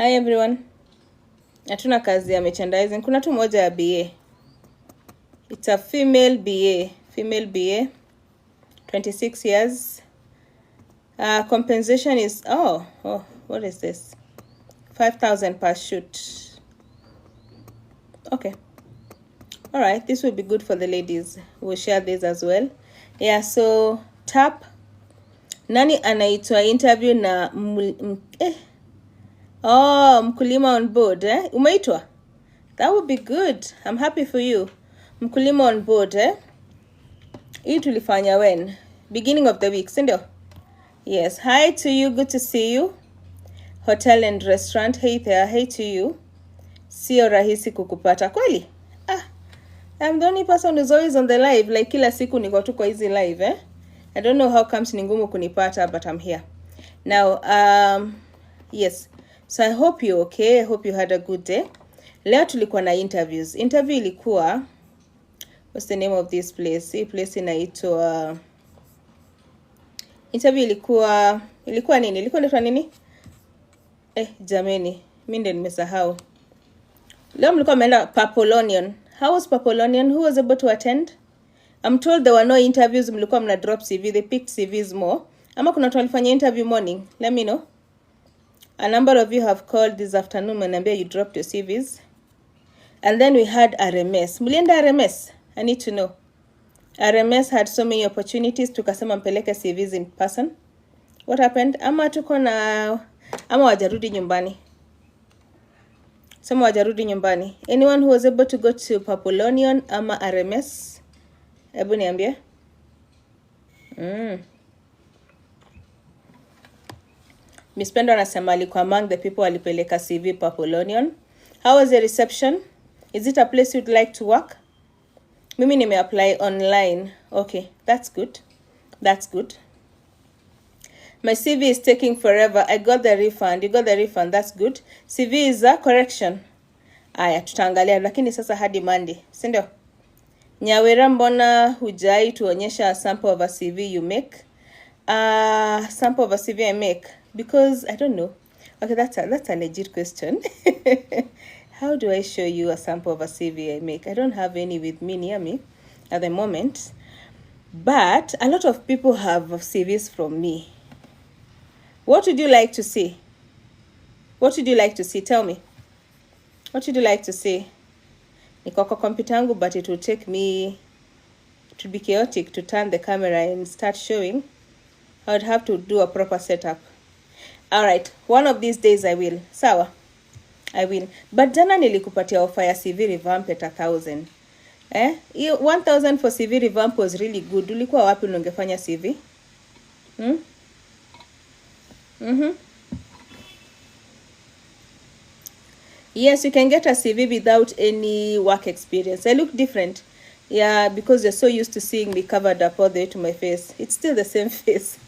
Hi everyone. Hatuna kazi ya merchandising. Kuna tu moja ya BA. It's a female BA. Female BA. 26 years. Compensation is, what is this? 5,000 per shoot. Okay. All right. This will be good for the ladies. We'll share this as well. Yeah, so tap. Nani anaitwa interview na mkulima on board, eh? Umeitwa? That would be good. I'm happy for you. Mkulima on board, eh? Hii tulifanya when? Beginning of the week, sindio? Yes. Hi to you. Good to see you. Hotel and restaurant. Hey there. Hey to you. Sio rahisi kukupata. Kweli? I'm the only person who's always on the live. Like kila siku niko tu kwa hizi live, eh? I don't know how comes ni ngumu kunipata, but I'm here. Now, yes. So I hope you're okay. I hope you had a good day. Leo tulikuwa na interviews. Interview ilikuwa, what's the name of this place? Hii place inaitwa, interview ilikuwa nini? Ilikuwa inaitwa nini? Jameni, mimi ndio nimesahau. Leo mlikuwa mmeenda Papolonian. How was Papolonian? Who was able to attend? I'm told there were no interviews. Mlikuwa mna drop CV. They picked CVs more. Ama kuna watu walifanya interview morning. Let me know. A number of you have called this afternoon and you dropped your CVs. And then we had RMS. Mlienda RMS? I need to know. RMS had so many opportunities. Tukasema mpeleke CVs in person. What happened? Ama wajarudi nyumbani. Some wajarudi nyumbani. Anyone who was able to go to Papolonian ama RMS? Ebu niambie. Miss Pendo anasema alikuwa among the people walipeleka CV Papolonian. How was the reception? Is it a place you'd like to work? Mimi nime-apply online. Okay, that's good. That's good. My CV is taking forever. I got the refund. You got the refund. That's good. CV is a correction. Aya, tutaangalia. Lakini sasa hadi Monday. Sindio? Nyawera mbona hujai tuonyesha a sample of a CV you make? Sample of a CV I make? Because I don't know. Okay, that's a legit question. How do I show you a sample of a CV I make? I don't have any with me near me at the moment. But a lot of people have CVs from me. What would you like to see? What would you like to see? Tell me. What would you like to see? Niko kwa computer yangu, but it will take me, it will be chaotic to turn the camera and start showing. I would have to do a proper setup. All right, one of these days I will. Sawa, I will. But jana nilikupatia offer ya CV revamp at 1,000. 1,000 for CV revamp was really good. Ulikuwa wapi ungefanya CV? Yes, you can get a CV without any work experience. I look different. Yeah, because you're so used to seeing me covered up all the way to my face. It's still the same face.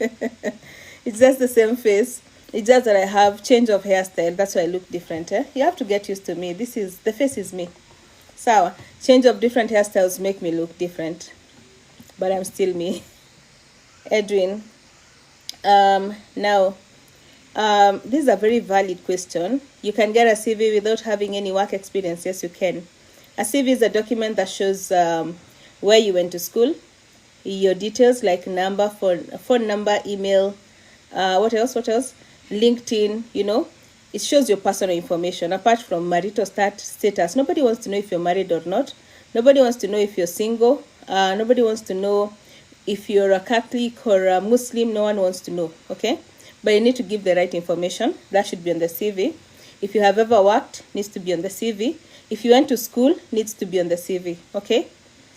It's just the same face. It's just that I have change of hairstyle. That's why I look different. You have to get used to me. The face is me. So, change of different hairstyles make me look different. But I'm still me. Edwin. Now, this is a very valid question. You can get a CV without having any work experience. Yes, you can. A CV is a document that shows where you went to school, your details like number, phone number, email, what else? LinkedIn, it shows your personal information apart from marital status. Nobody wants to know if you're married or not. Nobody wants to know if you're single. Nobody wants to know if you're a Catholic or a Muslim. No one wants to know, okay? But you need to give the right information. That should be on the CV. If you have ever worked, needs to be on the CV. If you went to school, needs to be on the CV, okay?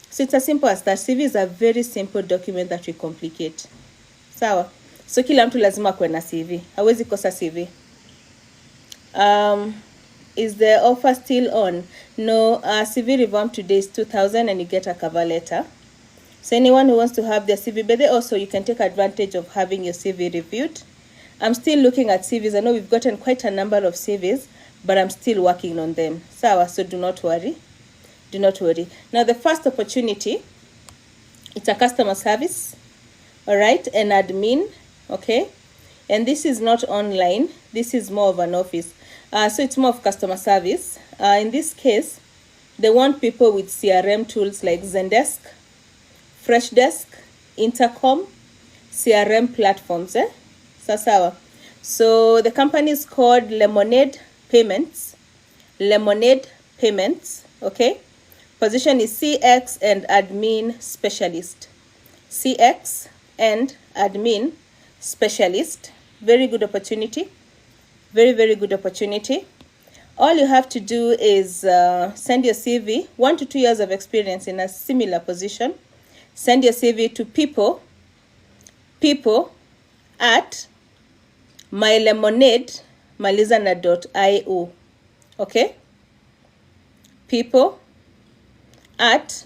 So it's as simple as that. CV is a very simple document that we complicate. Sawa. So kila mtu lazima kuwe na CV. Hawezi kosa CV. Is the offer still on? No, CV revamp today is 2,000 and you get a cover letter. So anyone who wants to have their CV, but also you can take advantage of having your CV reviewed. I'm still looking at CVs. I know we've gotten quite a number of CVs, but I'm still working on them. Sawa, so do not worry. Do not worry. Now, the first opportunity, it's a customer service, all right, an admin, okay? And this is not online. This is more of an office. So it's more of customer service. In this case, they want people with CRM tools like Zendesk, Freshdesk, Intercom, CRM platforms. Sasawa. So the company is called Lemonade Payments. Lemonade Payments. Okay. Position is CX and admin specialist. CX and admin specialist. Very good opportunity. Very, very good opportunity. All you have to do is send your CV, 1 to 2 years of experience in a similar position. Send your CV to people at mylemonade.malizana.io. Okay? People at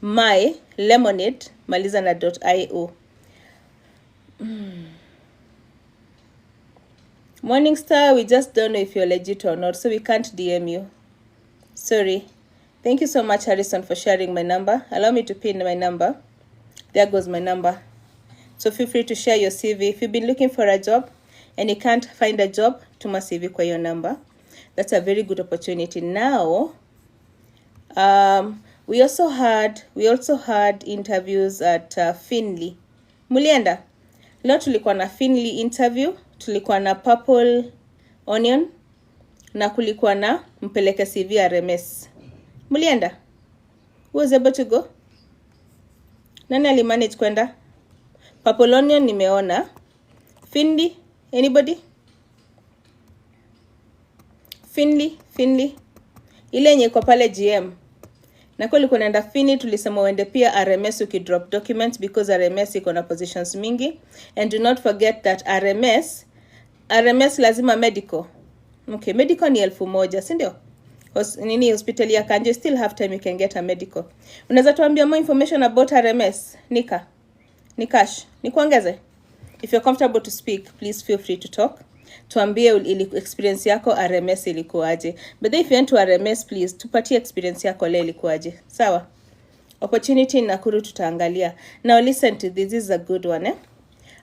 mylemonade.malizana.io. Morningstar, we just don't know if you're legit or not, so we can't DM you. Sorry. Thank you so much, Harrison, for sharing my number. Allow me to pin my number. There goes my number. So feel free to share your CV. If you've been looking for a job and you can't find a job, tuma CV kwa your number. That's a very good opportunity. Now, we also had interviews at Finley. Mulienda. Leo tulikuwa na Finley interview, tulikuwa na Purple Onion, na kulikuwa na mpeleke CV RMS. Mulienda? Who was able to go? Nani alimanage kwenda? Purple Onion nimeona. Finley? Anybody? Finley? Ile yenye kwa pale GM. Na kwa ulikuwa naenda Finley, tulisema uende pia RMS ukidrop documents because RMS iko na positions mingi. And do not forget that RMS lazima medical. Okay, medical ni 1,000, si ndio? Nini hospitali ya Kanje, still have time, you can get a medical. Unaweza tuambia more information about RMS? Nikash, nikuongeze? If you're comfortable to speak, please feel free to talk. Tuambie experience yako RMS ilikuwaje. But if you went to RMS, please tupatie experience yako leo ilikuwaje. Sawa? Opportunity Nakuru tutaangalia. Now listen to this. This is a good one.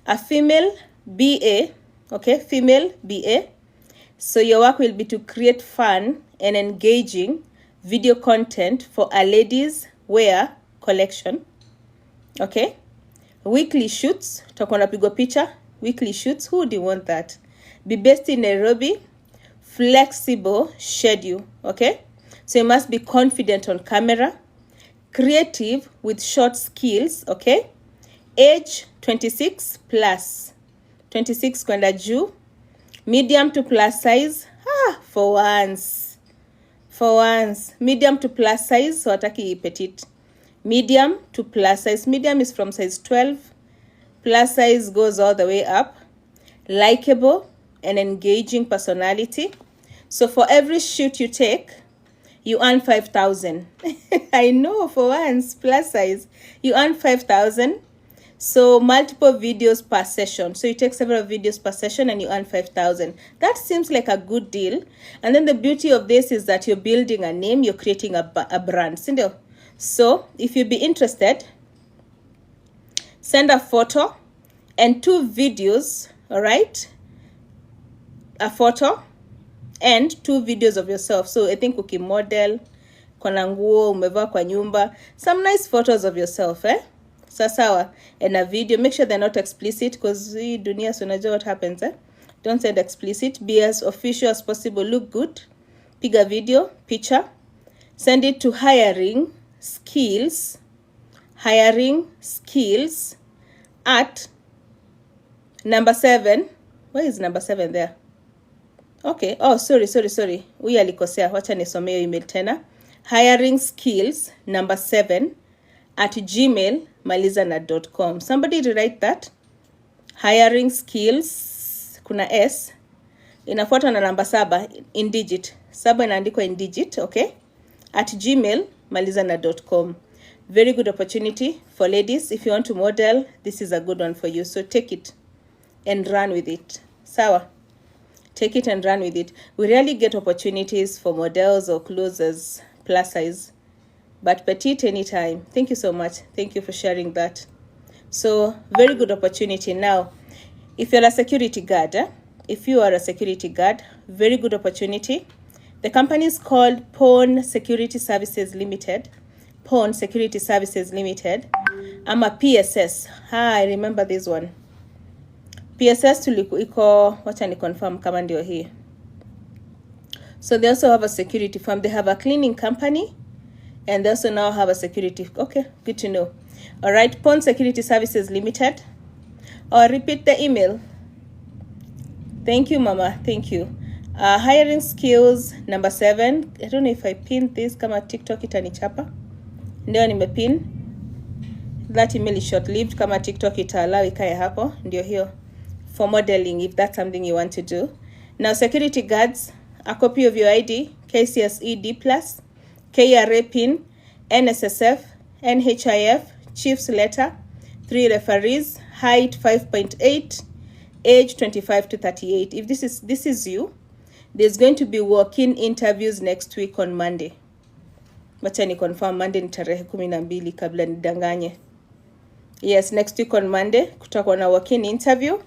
A female BA, okay? Female BA. So your work will be to create fun and engaging video content for a ladies wear collection. Okay? Weekly shoots. Tutakuwa napigwa picha. Weekly shoots. Who do you want that? Be based in Nairobi. Flexible schedule. Okay? So you must be confident on camera. Creative with short skills. Okay? Age 26 plus. 26 kwenda juu. Medium to plus size. For once. Medium to plus size. So ataki petite. Medium to plus size. Medium is from size 12. Plus size goes all the way up. Likeable and engaging personality. So for every shoot you take, you earn 5,000. I know, for once, plus size. You earn 5,000. So multiple videos per session. So you take several videos per session and you earn 5,000. That seems like a good deal. And then the beauty of this is that you're building a name, you're creating a brand. So if you'd be interested, send a photo and 2 videos, all right? A photo and 2 videos of yourself. So I think ukimodel, kona nguo, umevaa kwa nyumba, some nice photos of yourself, Sasawa, and a video. Make sure they're not explicit because dunia so unajua what happens, Don't send explicit. Be as official as possible. Look good. Piga video, picture. Send it to hiring skills at number 7. Where is number 7 there? Okay. Oh, sorry. Huyu alikosea. Wacha nisomee email tena. Hiring skills number 7 at gmail.com. Somebody rewrite that. Hiring skills, kuna S, inafuatwa na namba 7 in digit. 7 inaandikwa in digit, okay? At gmail.com. Very good opportunity for ladies. If you want to model, this is a good one for you. So take it and run with it. Sawa. Take it and run with it. We rarely get opportunities for models or clothes as plus size, but petite anytime. Thank you so much. Thank you for sharing that. So very good opportunity. Now, if you're a security guard, if you are a security guard, very good opportunity. The company is called Pawn Security Services Limited. Pawn Security Services Limited. I'm a PSS. I remember this one. PSS iko, wacha ni confirm kama ndio hii. So they also have a security firm. They have a cleaning company, and they also now have a security. Okay, good to know. All right, Pawn Security Services Limited. Or repeat the email. Thank you, Mama. Thank you. Hiring skills, number 7. I don't know if I pinned this kama TikTok itanichapa. Ndio nimepin. That email is short-lived kama TikTok itaallow ikae hapo. Ndio hiyo. For modeling, if that's something you want to do. Now, security guards, a copy of your ID, KCSE D+, KRA PIN, NSSF, NHIF, Chief's letter, 3 referees, height 5.8, age 25 to 38. If this is you, there's going to be walk-in interviews next week on Monday. Wacha ni confirm Monday ni tarehe 12 kabla nidanganye. Yes, next week on Monday kutakuwa na walk-in interview.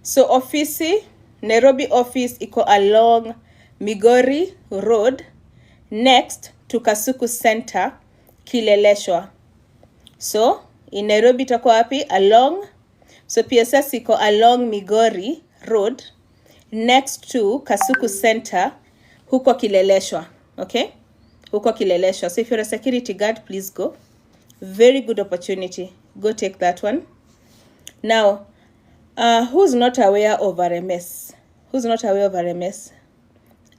So office, Nairobi office iko along Migori Road next to Kasuku Center, Kileleshwa. So in Nairobi itakuwa wapi? Along. So PSS iko along Migori Road next to Kasuku Center, huko Kileleshwa. Okay? Huko Kileleshwa. So if you're a security guard, please go. Very good opportunity. Go take that one. Now, who's not aware of RMS? Who's not aware of RMS?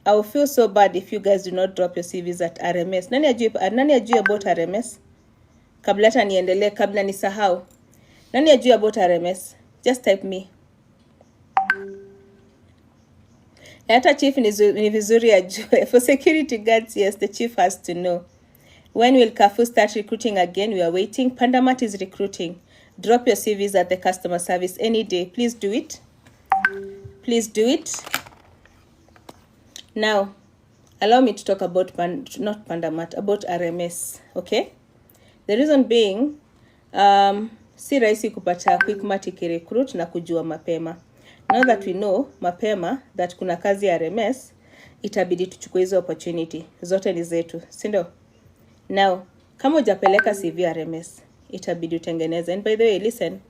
I will feel so bad if you guys do not drop your CVs at RMS. Nani ajui about RMS? Kabla hata niendelee, kabla nisahau. Nani ajui about RMS? Just type me. Hata chief ni vizuri ajue. For security guards, yes, the chief has to know. When will Kafu start recruiting again? We are waiting. Pandamat is recruiting. Drop your CVs at the customer service any day. Please do it. Please do it. Now, allow me to talk about, not Pandamat, about RMS, okay? The reason being, si rahisi kupata Quickmart ikirecruit na kujua mapema. Now that we know mapema that kuna kazi ya RMS, itabidi tuchukue hizo opportunity. Zote ni zetu, si ndio? Now, kama hujapeleka CV RMS, itabidi utengeneze. And by the way, listen,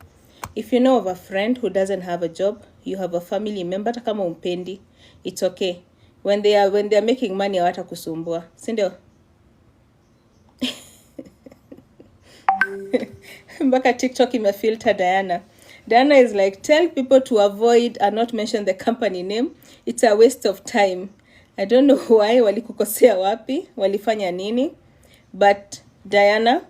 if you know of a friend who doesn't have a job, you have a family member, hata kama umpendi, it's okay. When they are making money, hawata kusumbua, si ndio? Mpaka TikTok imefilter Diana. Diana is like, tell people to avoid and not mention the company name. It's a waste of time. I don't know why, walikukosea wapi, walifanya nini. But Diana,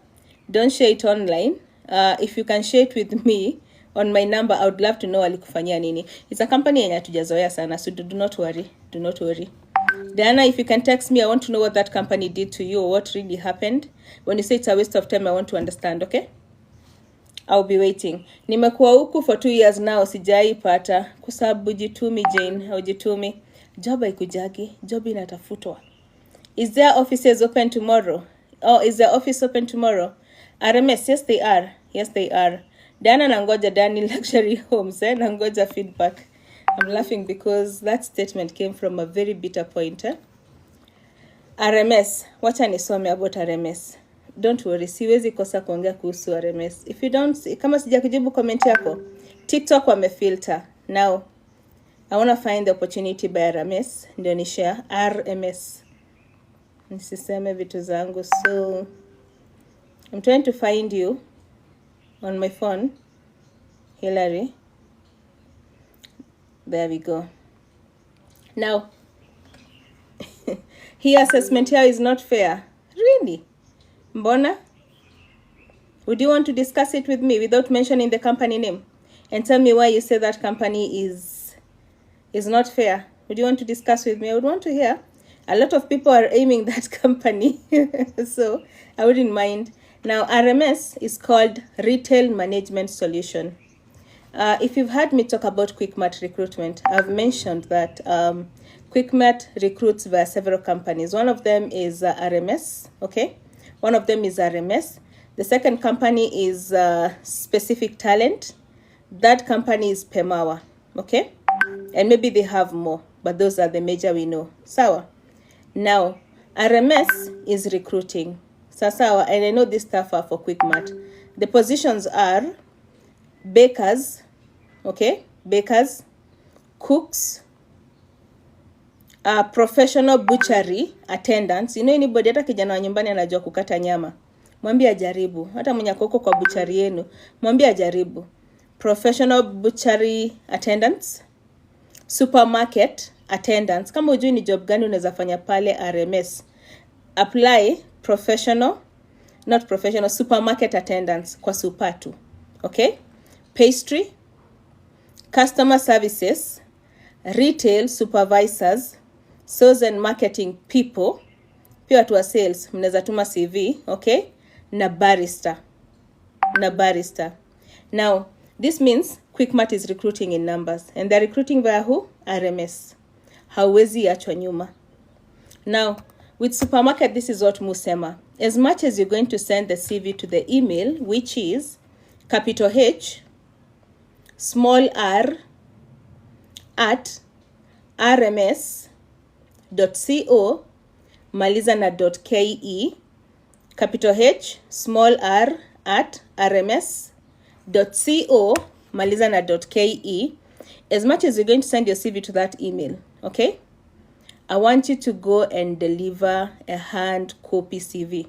don't share it online. If you can share it with me on my number, I would love to know walikufanyia nini. It's a company yenye hatujazoea sana, so do not worry. Do not worry. Diana, if you can text me, I want to know what that company did to you or what really happened. When you say it's a waste of time, I want to understand, okay? I'll be waiting. Nimekuwa huku for 2 years now, sijaipata. Kwa sababu jitumi Jane, haujitumi. Job haikujagi, job inatafutwa. Is there offices open tomorrow? Oh, is the office open tomorrow? RMS, yes they are. Yes they are. Diana nangoja Dani Luxury Homes, nangoja feedback. I'm laughing because that statement came from a very bitter point. RMS, wacha nisome about RMS. Don't worry, siwezi kosa kuongea kuhusu RMS. If you don't, kama sijakujibu comment yako, TikTok wamefilter. Now, I want to find the opportunity by RMS. Ndio ni share RMS. Nisiseme vitu zangu. So, I'm trying to find you on my phone. Hillary. There we go. Now, here assessment here is not fair. Really? Mbona? Would you want to discuss it with me without mentioning the company name? And tell me why you say that company is not fair. Would you want to discuss with me? I would want to hear. A lot of people are aiming that company. So I wouldn't mind. Now, RMS is called Retail Management Solution. If you've heard me talk about Quickmart recruitment, I've mentioned that Quickmart recruits via several companies. One of them is RMS, okay? One of them is RMS. The second company is Specific Talent. That company is Pemawa, okay? And maybe they have more, but those are the major we know. Sawa. Now, RMS is recruiting. Sawa, and I know this stuff are for quick math. The positions are bakers, okay? Bakers, cooks, professional butchery attendants. You know, anybody hata kijana wa nyumbani anajua kukata nyama, mwambie ajaribu. Hata mwenye koko kwa butchery yenu, mwambie ajaribu. Professional butchery attendants, supermarket attendants. Kama hujui ni job gani unaweza fanya pale RMS, apply supermarket attendants kwa supatu. Okay? Pastry, customer services, retail supervisors, sales and marketing people, pia watu wa sales mnaweza tuma CV, okay? Na barista. Now, this means Quickmart is recruiting in numbers, and they're recruiting via who? RMS. Hauwezi achwa nyuma. Now, with supermarket, this is what musema. As much as you're going to send the CV to the email, which is capital H, small r, at rms.co, maliza na .ke, capital H, small r, at rms.co, maliza na .ke. As much as you're going to send your CV to that email, okay? I want you to go and deliver a hand copy CV.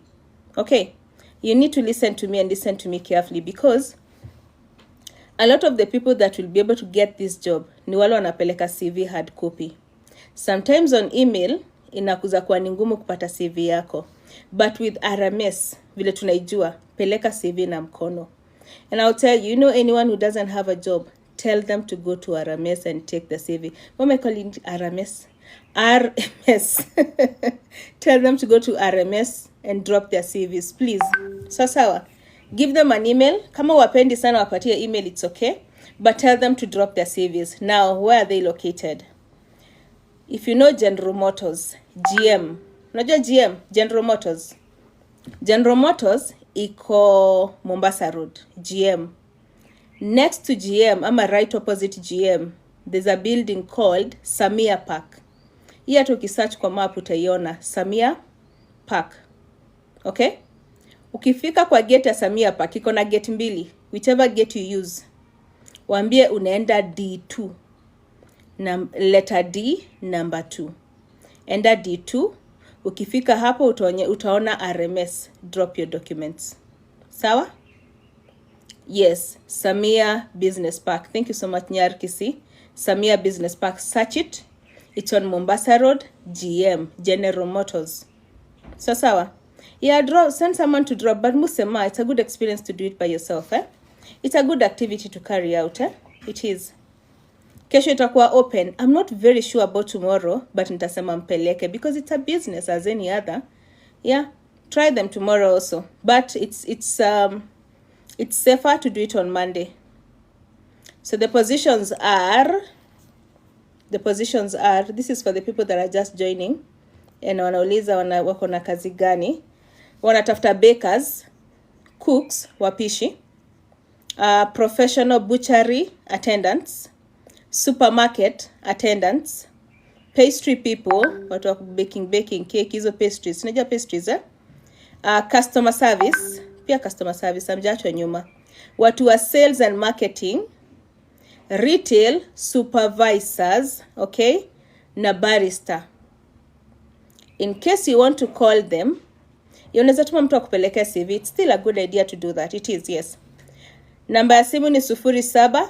Okay? You need to listen to me and listen to me carefully, because a lot of the people that will be able to get this job ni wale wanapeleka CV hard copy. Sometimes on email inakuza kuwa ni ngumu kupata CV yako. But with RMS, vile tunaijua, peleka CV na mkono. And I'll tell you, anyone who doesn't have a job, tell them to go to RMS and take the CV. What am I calling RMS? RMS. Tell them to go to RMS and drop their CVs, please. Sawa. Give them an email. Kama wapendi sana wapatie email, it's okay. But tell them to drop their CVs. Now, where are they located? If you know General Motors, GM. Unajua GM, General Motors. General Motors iko Mombasa Road, GM. Next to GM, ama right opposite GM, there's a building called Samia Park. Hii hata ukisearch kwa map utaiona Samia Park. Okay? Ukifika kwa gate ya Samia Park, iko na gate mbili. Whichever gate you use, waambie unaenda D2. Letter D, number 2. Enda D2. Ukifika hapo utaona RMS. Drop your documents. Sawa? Yes, Samia Business Park. Thank you so much, Nyarkisi. Samia Business Park. Search it. It's on Mombasa Road, GM, General Motors. So, sawa? Yeah, send someone to drop. But musema, it's a good experience to do it by yourself, eh? It's a good activity to carry out, eh? It is. Kesho itakuwa open. I'm not very sure about tomorrow, but nitasema mpeleke because it's a business as any other. Yeah, try them tomorrow also. But it's safer to do it on Monday. So the positions are, this is for the people that are just joining. And wanauliza wako na kazi gani. Wanatafuta bakers, cooks, wapishi, professional butchery attendants, supermarket attendants, pastry people, watu wa baking cake, hizo pastries, unajua pastries, customer service, pia customer service, amjachwa nyuma, watu wa sales and marketing, retail supervisors, okay, na barista. In case you want to call them, unaweza tuma mtu akupelekea CV. It's still a good idea to do that. It is, yes. Namba ya simu ni 07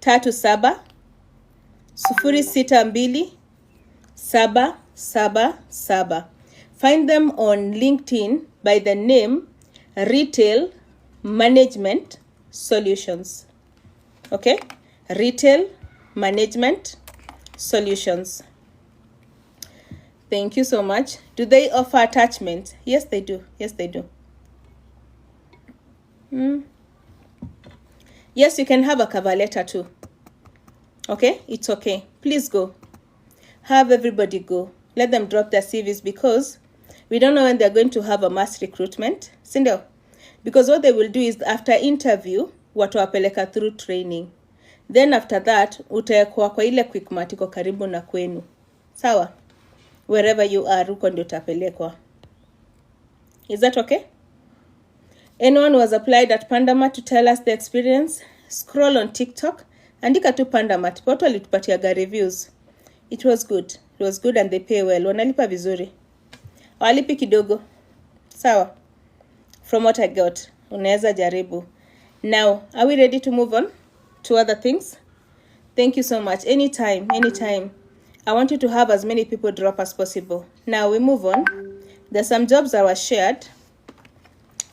37 062 777. Find them on LinkedIn by the name Retail Management Solutions. Okay? Retail Management Solutions. Thank you so much. Do they offer attachments? Yes, they do. Yes, they do. Yes, you can have a cover letter too. Okay? It's okay. Please go. Have everybody go. Let them drop their CVs because we don't know when they're going to have a mass recruitment. Sindo? Because what they will do is after interview, watawapeleka through training. Then after that, utaekwa kwa ile Quickmart iko karibu na kwenu. Sawa? Wherever you are, huko ndio utapelekwa. Is that okay? Anyone who has applied at Pandamat to tell us the experience, scroll on TikTok, andika tu Pandamat. Watu walitupatia reviews. It was good. It was good and they pay well. Wanalipa vizuri. Walipi kidogo. Sawa? From what I got, unaweza jaribu. Now, are we ready to move on to other things? Thank you so much. Anytime. I want you to have as many people drop as possible. Now, we move on. There's some jobs that were shared.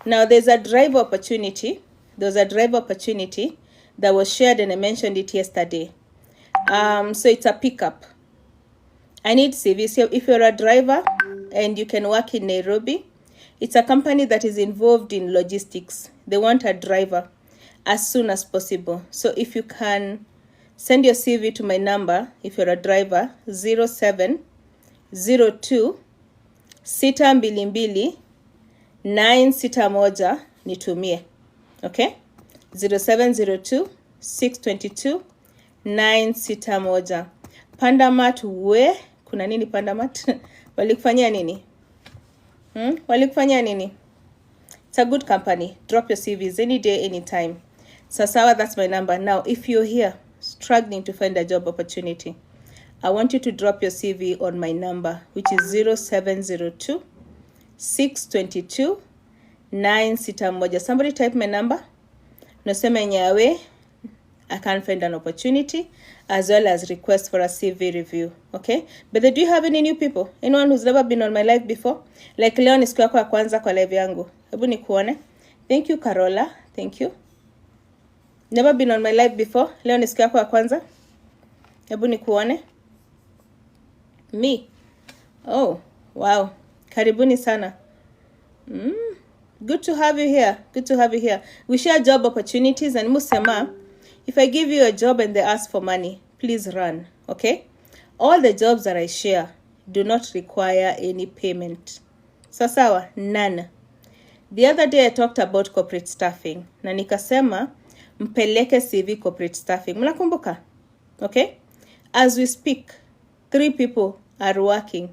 Now, there's a driver opportunity. There's a driver opportunity that was shared and I mentioned it yesterday. So it's a pickup. I need CVs. So if you're a driver and you can work in Nairobi, it's a company that is involved in logistics. They want a driver as soon as possible. So if you can send your CV to my number, if you're a driver, 0702 622 961 nitumie. Okay? 0702 622 961. Pandamat we, kuna nini Pandamat? Walikufanyia nini? Walikufanyia nini? It's a good company. Drop your CVs any day, anytime. Sasawa, that's my number. Now, if you're here struggling to find a job opportunity, I want you to drop your CV on my number, which is 0702 622 961. Somebody type my number. Noseme nyawe, I can't find an opportunity, as well as request for a CV review. Okay? But do you have any new people? Anyone who's never been on my live before? Like leo ni siku yako ya kwanza kwa live yangu. Hebu nikuone. Thank you, Carola. Thank you. Never been on my live before. Leo ni siku yako ya kwanza. Hebu nikuone. Me. Oh, wow. Karibuni sana. Good to have you here. Good to have you here. We share job opportunities and musema, if I give you a job and they ask for money, please run. Okay? All the jobs that I share do not require any payment. Sawa, none. The other day I talked about corporate staffing. Na nikasema mpeleke CV corporate staffing. Mnakumbuka? Okay? As we speak, 3 people are working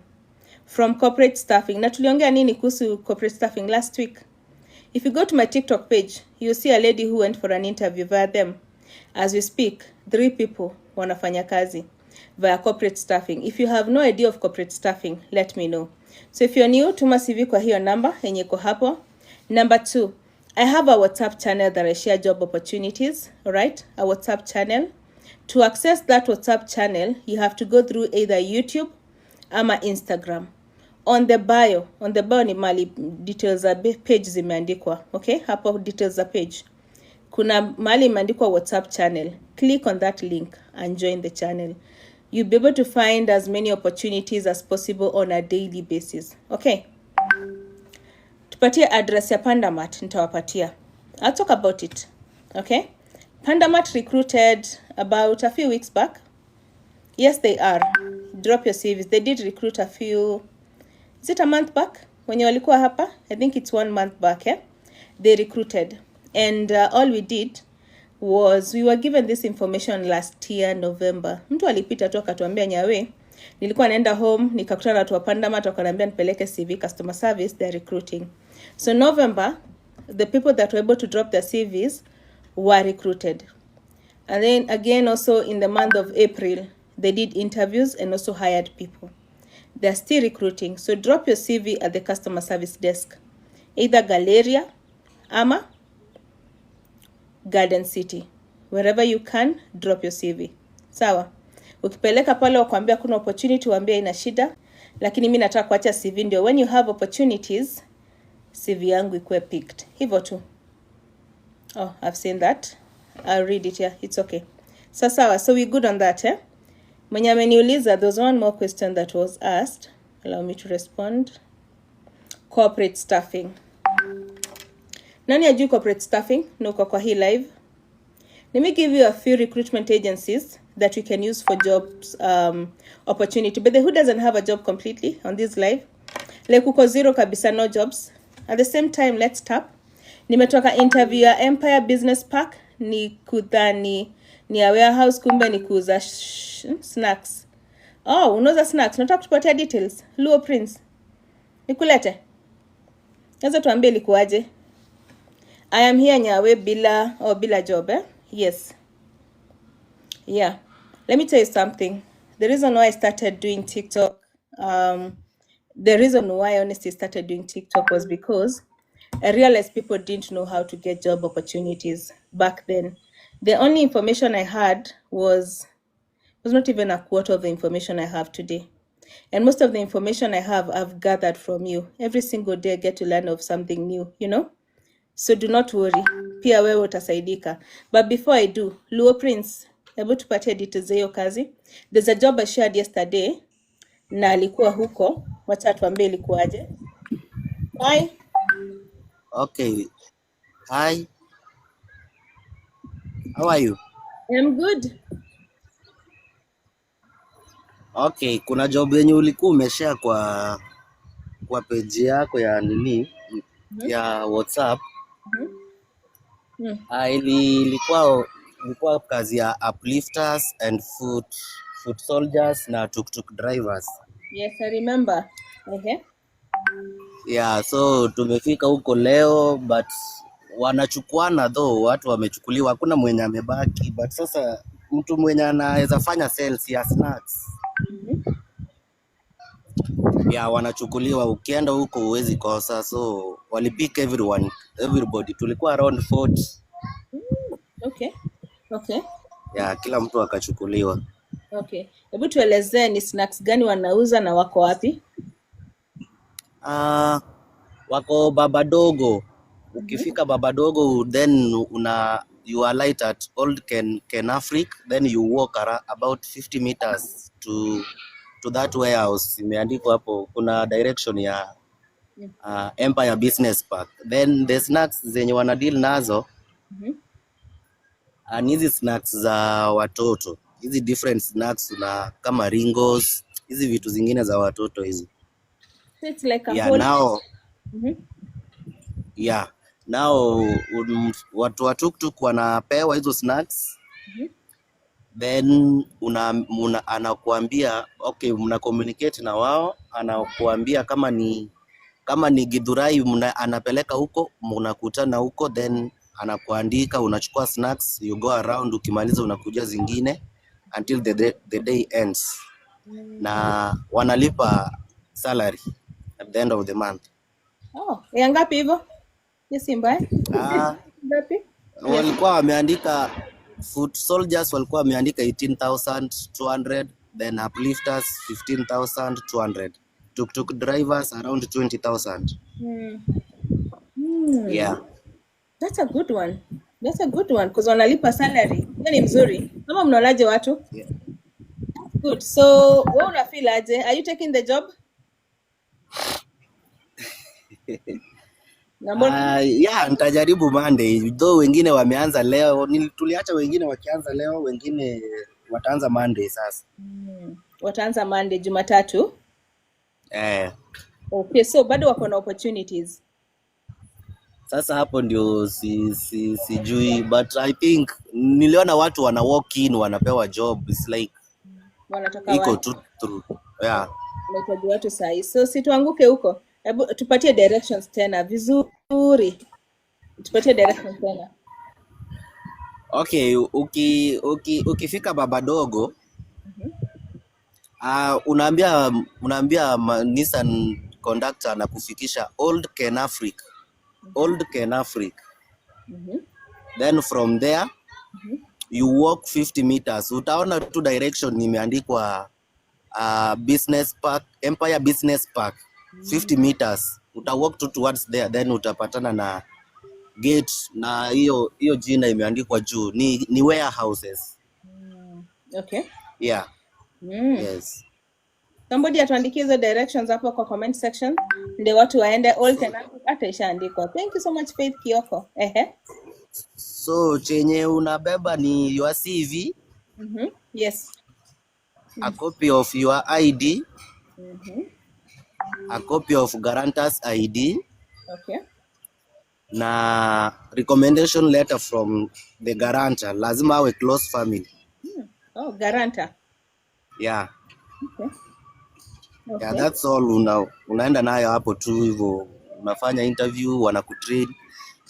from corporate staffing. Na tuliongea nini kuhusu corporate staffing last week? If you go to my TikTok page, you'll see a lady who went for an interview via them. As we speak, 3 people wanafanya kazi via corporate staffing. If you have no idea of corporate staffing, let me know. So if you're new, tuma CV kwa hiyo number yenye iko hapo. Number 2, I have a WhatsApp channel that I share job opportunities, alright? A WhatsApp channel. To access that WhatsApp channel, you have to go through either YouTube ama Instagram. On the bio ni mali details za page zimeandikwa, okay? Hapo details za page. Kuna mali imeandikwa WhatsApp channel. Click on that link and join the channel. You'll be able to find as many opportunities as possible on a daily basis. Okay? Tupatie address ya Pandamat, nitawapatia. I'll talk about it. Okay? Pandamat recruited about a few weeks back. Yes, they are. Drop your CVs. They did recruit a few... Is it a month back? When you walikuwa hapa? I think it's 1 month back, eh? They recruited. And all we did was we were given this information last year, November. Mtu alipita tu akatuambia nyawe. Nilikuwa naenda home, nikakutana na watu wa Pandamat wakaniambia nipeleke CV customer service, they're recruiting. So November, the people that were able to drop their CVs were recruited. And then again also in the month of April, they did interviews and also hired people. They're still recruiting. So drop your CV at the customer service desk. Either Galleria, ama Garden City. Wherever you can, drop your CV. Sawa. Ukipeleka pale wakwambia kuna opportunity, waambia ina shida. Lakini mimi nataka kuacha CV ndio. When you have opportunities, CV yangu ikuwe picked. Hivyo tu. Oh, I've seen that. I'll read it here. It's okay. Sawa. So we good on that, eh? Mwenye ameniuliza, there's one more question that was asked. Allow me to respond. Corporate staffing. Nani ajui corporate staffing? No kwa hii live. Let me give you a few recruitment agencies that you can use for jobs opportunity. But who doesn't have a job completely on this live? Like uko zero kabisa, no jobs. At the same time, let's tap. Nimetoka interview ya Empire Business Park. Ni kudhani ni ya warehouse, kumbe ni kuuza snacks. Oh, unauza snacks. Nataka kutupatia details. Luo Prince. Nikulete. Naweza tuambie ilikuwaje? I am here Nyawe bila job, eh? Yes. Yeah. Let me tell you something. The reason why I started doing TikTok, the reason why I honestly started doing TikTok was because I realized people didn't know how to get job opportunities back then. The only information I had was not even a quarter of the information I have today. And most of the information I have, I've gathered from you. Every single day I get to learn of something new, you know? So do not worry. Pia wewe utasaidika. But before I do, Luo Prince, hebu tupatie details za hiyo kazi. There's a job I shared yesterday na alikuwa huko. Wacha tuambie ilikuwaje. Hi. Okay. Hi. How are you? I'm good. Okay, kuna job yenye ulikuwa umeshare kwa page yako ya nini ya WhatsApp. Ilikuwa kazi ya uplifters and foot soldiers na tuk drivers. Yes, I remember. Okay. Yeah, so tumefika huko leo but wanachukuana though, watu wamechukuliwa, hakuna mwenye amebaki, but sasa mtu mwenye anaweza fanya sales ya snacks wanachukuliwa. Ukienda huko huwezi kosa, so walipick everybody. Tulikuwa around 40. Okay. Kila mtu akachukuliwa. Okay. Hebu tuelezee ni snacks gani wanauza na wako wapi? Wako Baba Dogo. Ukifika Baba Dogo, then you are light at Old Ken Afric, then you walk about 50 meters to that warehouse. Imeandikwa hapo, kuna direction ya Empire Business Park. Then the snacks zenye wana deal nazo hizi snacks za watoto, hizi different snacks na kama Ringos, hizi vitu zingine za watoto hizi. So it's like a whole... Now watu wa tuktuk wanapewa hizo snacks. Then anakuambia okay, mna communicate na wao, anakuambia kama ni Githurai anapeleka huko, mnakutana huko, then anakuandika, unachukua snacks, you go around, ukimaliza unakuja zingine until the day ends. Na wanalipa salary at the end of the month. Ya ngapi hivyo? Yes, mbaya. Ngapi? Walikuwa wameandika foot soldiers, walikuwa wameandika 18,200, then uplifters 15,200, tuk drivers around 20,000. Yeah. That's a good one because wanalipa salary. Hiyo ni mzuri. Kama mnaolaje watu? Yeah. Good. So, wewe una feel aje? Are you taking the job? Nitajaribu Monday. Though wengine wameanza leo, tuliacha wengine wakianza leo, wengine wataanza Monday sasa. Wataanza Monday, Jumatatu? Okay, so bado wako na opportunities. Sasa hapo ndio sijui, but I think niliona watu wana walk in wanapewa job. It's like wanataka iko tu through. Wanahitaji watu sahi. So situanguke huko. Hebu tupatie directions tena vizuri. Tupatie directions tena. Okay, ukifika Baba Dogo, unaambia Nissan conductor na kufikisha Old Ken Afric. Then from there you walk 50 meters. Utaona tu direction imeandikwa Business Park, Empire Business Park. 50 meters. Walk towards there, then utapatana na gate na hiyo jina imeandikwa juu. Ni warehouses. Okay. Yeah. Yes. Somebody atuandikie hizo directions hapo kwa comment section ndio watu waende. All Ken Afric hata ishaandikwa. Thank you so much Faith Kioko. So chenye unabeba ni your CV. Yes. A copy of your ID. A copy of guarantor's ID. Okay. na recommendation letter from the guarantor, lazima awe close family. Oh, guarantor. Yeah. Okay. Yeah, Okay. that's all. Unaenda nayo hapo tu hivyo, unafanya interview, wanakutrain,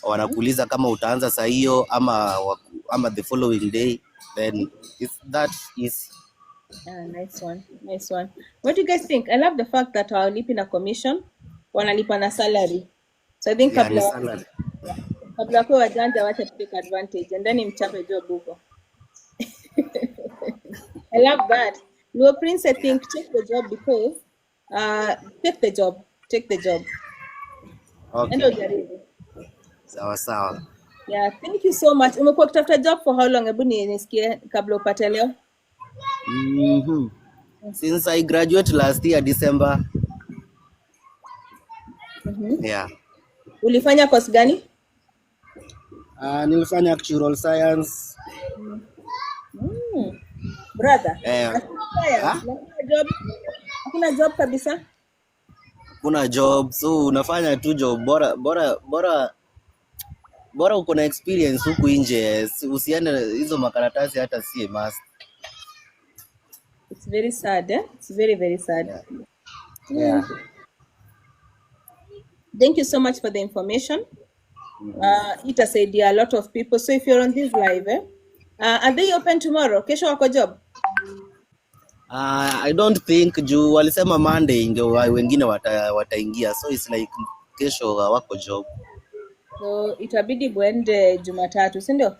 wanakuuliza kama utaanza saa hiyo ama the following day, then that is Nice one. Nice one. What do you guys think? I love the fact that hawalipi na commission, wanalipa na salary. So I think yeah, ni salary. kabla kwa wajanja wacha take advantage and then mchape job huko. I love that. Luo Prince, I think take the job because take the job. Endo Okay. jaribu. Sawa. Yeah, thank you so much. Umekuwa kutafuta job for how long? Hebu nisikie kabla upate leo. Since I graduated last year December. Yeah. Ulifanya course gani? Nilifanya actual science. Brother. Huh? Hakuna job kabisa? Kuna job, so unafanya tu job bora uko na experience huku nje, usiende hizo makaratasi hata si must. It's very sad, eh? It's very, very sad. Yeah. Thank you so much for the information. Itasaidia a lot of people. So if you're on this live, are they open tomorrow? Kesho wako job? I don't think juu walisema Monday ndio wengine wataingia, so it's like kesho wako job. So itabidi muende Jumatatu, si ndio?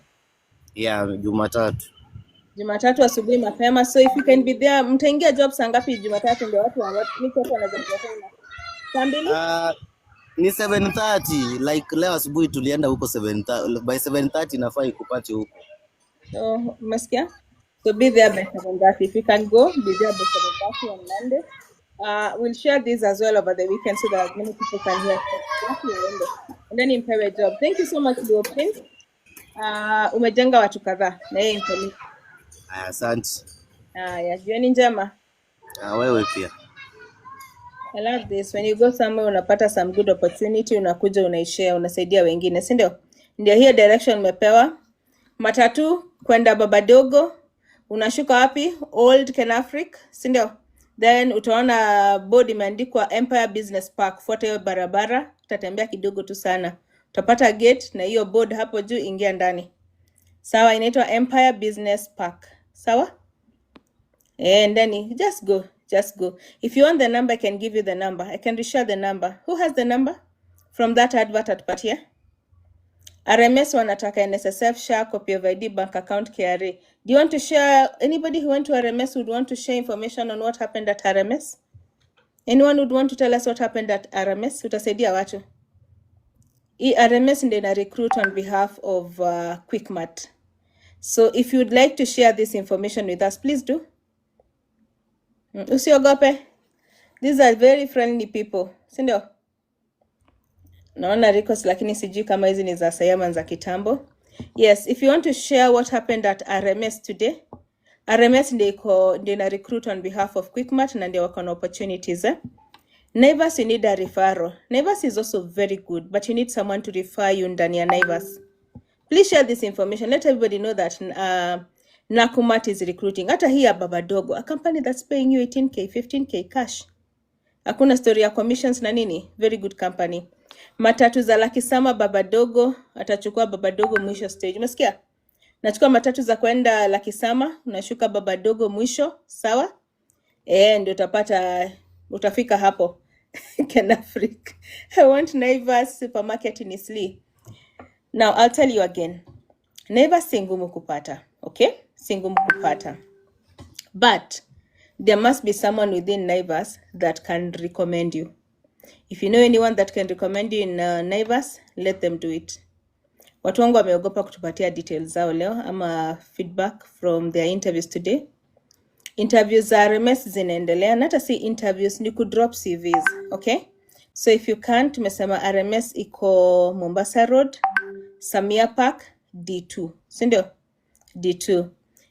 Yeah, Jumatatu asubuhi mapema. So if you can be there, mtaingia job saa ngapi Jumatatu ndio watu wanaweza kufanya? Saa mbili? Ni 7:30, like leo asubuhi tulienda huko 7:30, by 7:30 nafaa ikupate huko. So umesikia? So be there by 7:30. If you can go, be there by 7:30 on Monday. We'll share this as well over the weekend so that many people can hear. And then impewe job. Thank you so much, Luo Prince. Umejenga watu kadhaa na yeye information. Asante. Ya jioni njema. Wewe pia. I love this. When you go somewhere unapata some good opportunity, unakuja unaishare, unasaidia wengine, si ndio? Ndio hiyo direction umepewa. Matatu kwenda Babadogo, unashuka wapi? Old Kenafric, si ndio? Then utaona board imeandikwa Empire Business Park. Fuata hiyo barabara, utatembea kidogo tu sana. Utapata gate na hiyo board hapo juu, ingia ndani. Sawa, inaitwa Empire Business Park. Sawa? And then just go. If you want the number, I can give you the number. I can reshare the number. Who has the number from that advert at Patia? RMS wanataka NSSF, share, copy of ID, bank account, KRA. Do you want to share? Anybody who went to RMS would want to share information on what happened at RMS? Anyone would want to tell us what happened at RMS? Utasaidia watu. RMS ndio na recruit on behalf of Quickmart. So if you'd like to share this information with us, please do. Usiogope. These are very friendly people. Si ndio? Naona records lakini sijui kama hizi ni za sayama za kitambo. Yes, if you want to share what happened at RMS today, RMS ndio na recruit on behalf of Quickmart na ndio wako na opportunities. Naivas, you need a referral. Naivas is also very good, but you need someone to refer you ndani ya Naivas. Please share this information. Let everybody know that Nakumat is recruiting. Hata hii ya Babadogo, a company that's paying you 18k, 15k cash. Hakuna story ya commissions na nini. Very good company. Matatu za Lakisama Babadogo, atachukua Babadogo mwisho stage. Umesikia? Nachukua matatu za kwenda Lakisama, unashuka Babadogo mwisho, sawa? Ndio utafika hapo. Kenafric. I want Naivas supermarket in Isli. Now I'll tell you again. Naivas si ngumu kupata, okay? Si ngumu kupata. But there must be someone within Naivas that can recommend you. If you know anyone that can recommend you in Naivas, let them do it. Watu wangu wameogopa kutupatia details zao leo ama feedback from their interviews today. Interviews za RMS zinaendelea, na hata si interviews, ni kudrop CVs, okay? So if you can't, tumesema RMS iko Mombasa Road, Samia Park, D2. Si ndio? D2.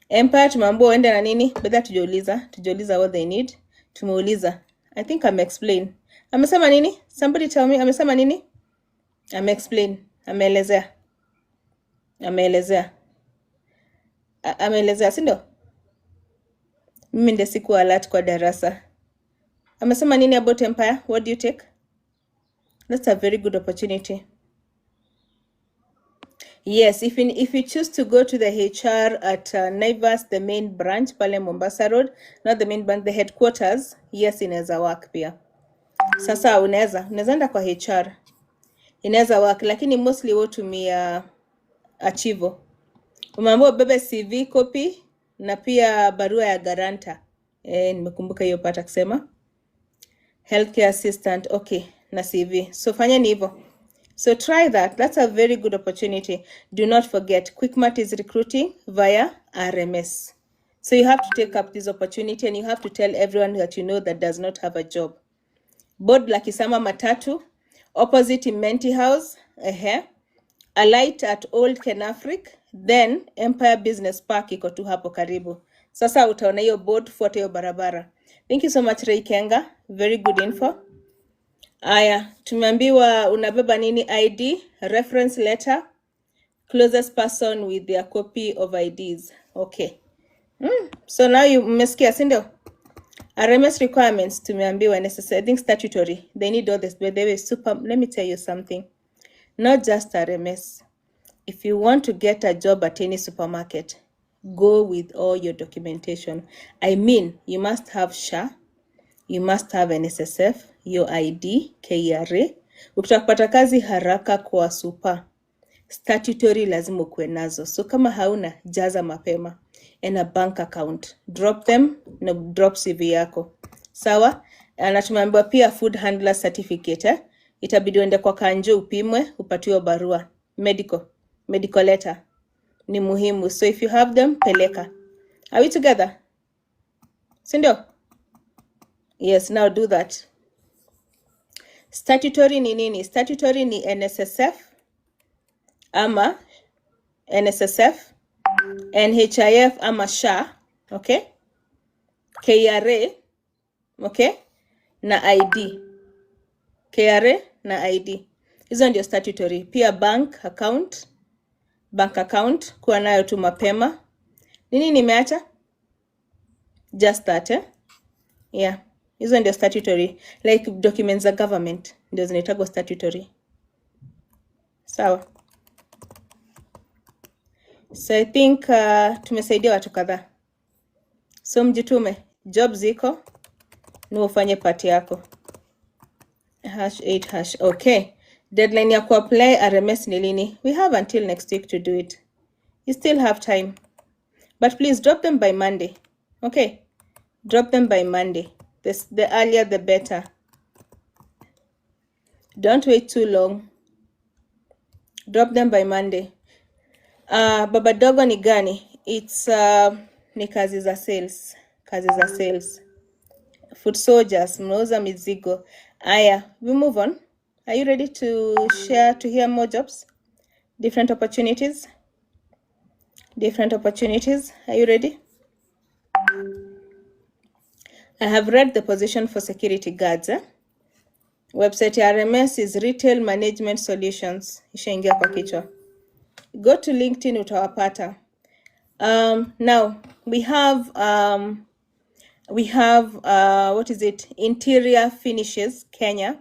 Empire tumeambiwa uende na nini? Bedha tujauliza what they need. Tumeuliza. I think I'm explain. Amesema nini? Somebody tell me, amesema nini? I'm explain. Ameelezea. Ameelezea, si ndio? Mimi ndio siku alert kwa darasa. Amesema nini about Empire? What do you take? That's a very good opportunity. Yes, if you choose to go to the HR at Naivas, the main branch, pale Mombasa Road, not the main branch, the headquarters, yes, inaweza work pia. Sasa unaweza enda kwa HR. Inaweza work, lakini mostly hutumia Achivo. Umeambiwa ubebe CV copy na pia barua ya guarantor. Nimekumbuka hiyo pata kusema. Healthcare assistant, okay, na CV. So fanyeni hivyo. So try that. That's a very good opportunity. Do not forget, Quickmart is recruiting via RMS. So you have to take up this opportunity and you have to tell everyone that you know that does not have a job. Board la Kisama Matatu, opposite Imenti House, a light at Old Kenafric, then Empire Business Park iko tu hapo karibu. Sasa utaona hiyo board, fuata hiyo barabara. Thank you so much Ray Kenga. Very good info. Aya, tumeambiwa unabeba nini? ID, reference letter, closest person with their copy of IDs. Okay. So now you mmesikia, si ndio? RMS requirements tumeambiwa necessary, I think statutory. They need all this, but they were super. Let me tell you something. Not just RMS. If you want to get a job at any supermarket, go with all your documentation. I mean, you must have SHA, you must have NSSF, your ID, KRA. Ukitaka kupata kazi haraka kwa super, statutory lazima ukuwe nazo. So kama hauna, jaza mapema. And a bank account. Drop them na drop CV yako. Sawa? Na tumeambiwa pia food handler certificate. Itabidi uende kwa kanjo upimwe, upatiwe barua. Medical letter. Ni muhimu. So if you have them, peleka. Are we together? Sindio? Yes, now do that. Statutory ni nini? Statutory ni NSSF ama NSSF, NHIF ama SHA, okay? KRA, okay? Na ID. KRA na ID. Hizo ndio statutory. Pia bank account kuwa nayo tu mapema. Nini nimeacha? Just that, Yeah. Hizo ndio statutory. Like documents za government ndio zinaitwa statutory. Sawa. So I think tumesaidia watu kadhaa. So mjitume, job ziko, ni ufanye part yako. #8#. Okay. Deadline ya kuapply RMS ni lini? We have until next week to do it. You still have time. But please drop them by Monday. Okay? Drop them by Monday. The earlier the better. Don't wait too long. Drop them by Monday. Baba dogo ni gani? It's ni kazi za sales. Food soldiers, mnauza mizigo. Aya, we move on. Are you ready to share, to hear more jobs? Different opportunities? Are you ready? I have read the position for security guards. Website ya RMS is Retail Management Solutions. Ishaingia kwa kichwa. Go to LinkedIn utawapata. Now we have what is it? Interior Finishes Kenya.